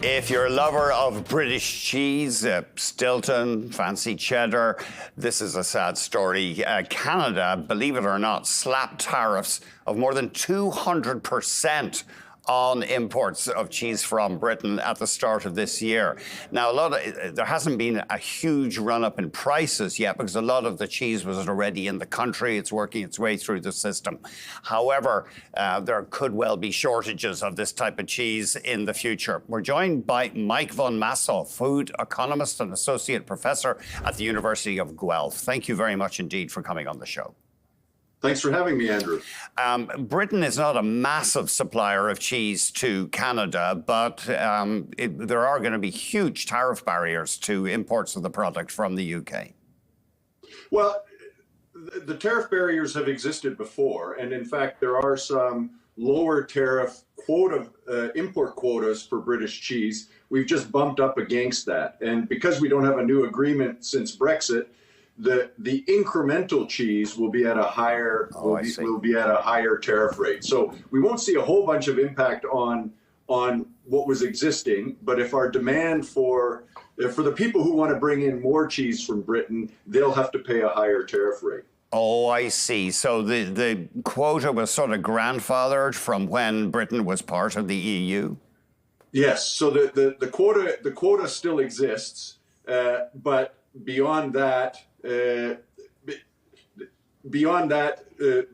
If you're a lover of British cheese, Stilton, fancy cheddar, this is a sad story. Canada, believe it or not, slapped tariffs of more than 200% on imports of cheese from Britain at the start of this year. Now, there hasn't been a huge run-up in prices yet because a lot of the cheese was already in the country. It's working its way through the system. However, there could well be shortages of this type of cheese in the future. We're joined by Mike van Massel, food economist and associate professor at the University of Guelph. Thank you very much indeed for coming on the show. Thanks for having me, Andrew. Britain is not a massive supplier of cheese to Canada, but there are going to be huge tariff barriers to imports of the product from the UK. Well, the tariff barriers have existed before, and in fact, there are some lower tariff import quotas for British cheese. We've just bumped up against that, and because we don't have a new agreement since Brexit, the incremental cheese will be at a higher will be at a higher tariff rate. So we won't see a whole bunch of impact on what was existing, but if our demand for the people who want to bring in more cheese from Britain, they'll have to pay a higher tariff rate. Oh, I see. So the quota was sort of grandfathered from when Britain was part of the EU? Yes. So the quota still exists, but beyond that,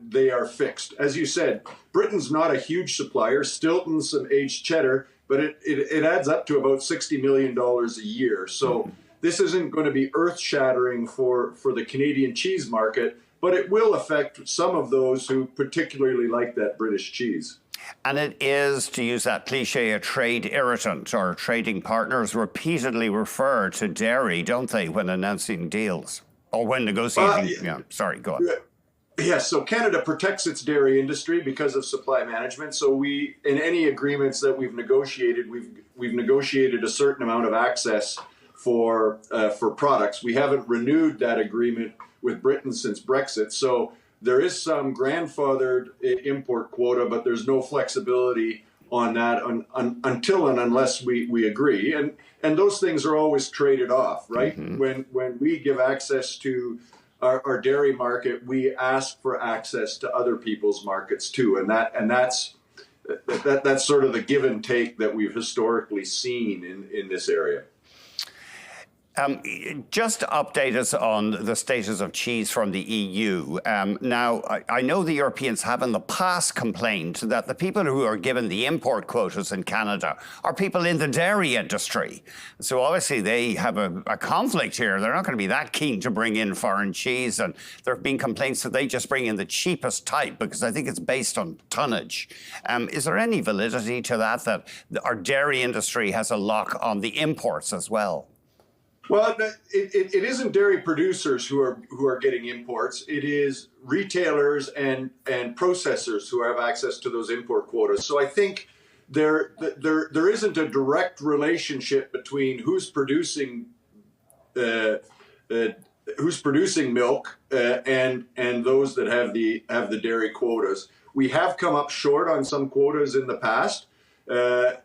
they are fixed. As you said, Britain's not a huge supplier. Stilton's some aged cheddar, but it adds up to about $60 million a year. So this isn't going to be earth-shattering for the Canadian cheese market, but it will affect some of those who particularly like that British cheese. And it is, to use that cliche, a trade irritant. Our trading partners repeatedly refer to dairy, don't they, when announcing deals? Or when negotiating. Sorry, go on. Yes, so Canada protects its dairy industry because of supply management. So in any agreements that we've negotiated, we've negotiated a certain amount of access for products. We haven't renewed that agreement with Britain since Brexit. So there is some grandfathered import quota, but there's no flexibility on that until and unless we agree. And those things are always traded off, right? Mm-hmm. When we give access to our dairy market, we ask for access to other people's markets too. And that's sort of the give and take that we've historically seen in this area. Just update us on the status of cheese from the EU. Now, I know the Europeans have in the past complained that the people who are given the import quotas in Canada are people in the dairy industry. So obviously they have a conflict here. They're not going to be that keen to bring in foreign cheese. And there have been complaints that they just bring in the cheapest type because I think it's based on tonnage. Is there any validity to that our dairy industry has a lock on the imports as well? Well, it isn't dairy producers who are getting imports. It is retailers and processors who have access to those import quotas. So I think there isn't a direct relationship between who's producing milk and those that have the dairy quotas. We have come up short on some quotas in the past, and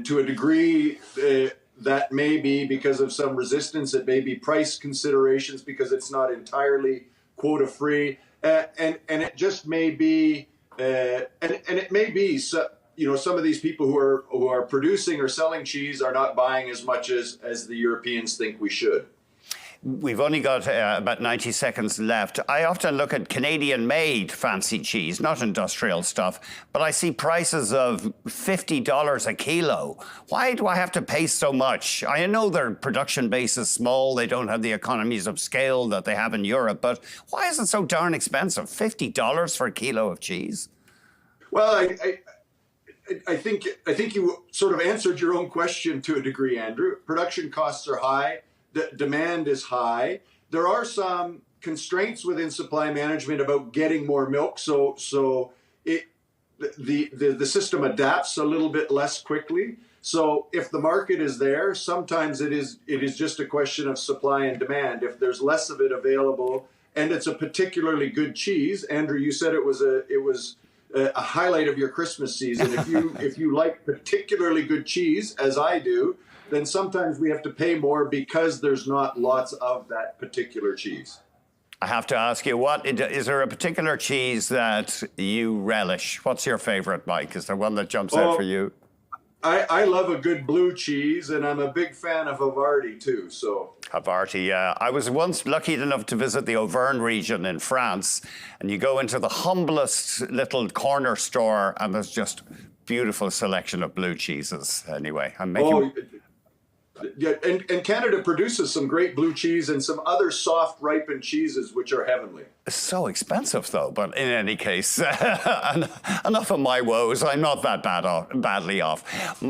to a degree. That may be because of some resistance. It may be price considerations because it's not entirely quota free, and it just may be, and it may be. So, some of these people who are producing or selling cheese are not buying as much as the Europeans think we should. We've only got about 90 seconds left. I often look at Canadian-made fancy cheese, not industrial stuff, but I see prices of $50 a kilo. Why do I have to pay so much? I know their production base is small. They don't have the economies of scale that they have in Europe, but why is it so darn expensive? $50 for a kilo of cheese? Well, I think you sort of answered your own question to a degree, Andrew. Production costs are high. The demand is high. There are some constraints within supply management about getting more milk, so the system adapts a little bit less quickly. So if the market is there, sometimes it is just a question of supply and demand. If there's less of it available, and it's a particularly good cheese, Andrew, you said it was a highlight of your Christmas season. If you like particularly good cheese, as I do, then sometimes we have to pay more because there's not lots of that particular cheese. I have to ask you, is there a particular cheese that you relish? What's your favorite, Mike? Is there one that jumps out for you? I love a good blue cheese, and I'm a big fan of Havarti too. So Havarti, yeah. I was once lucky enough to visit the Auvergne region in France, and you go into the humblest little corner store, and there's just beautiful selection of blue cheeses. Anyway, I'm making. Yeah, and Canada produces some great blue cheese and some other soft ripened cheeses which are heavenly. It's so expensive, though. But in any case, enough of my woes. I'm not that badly off.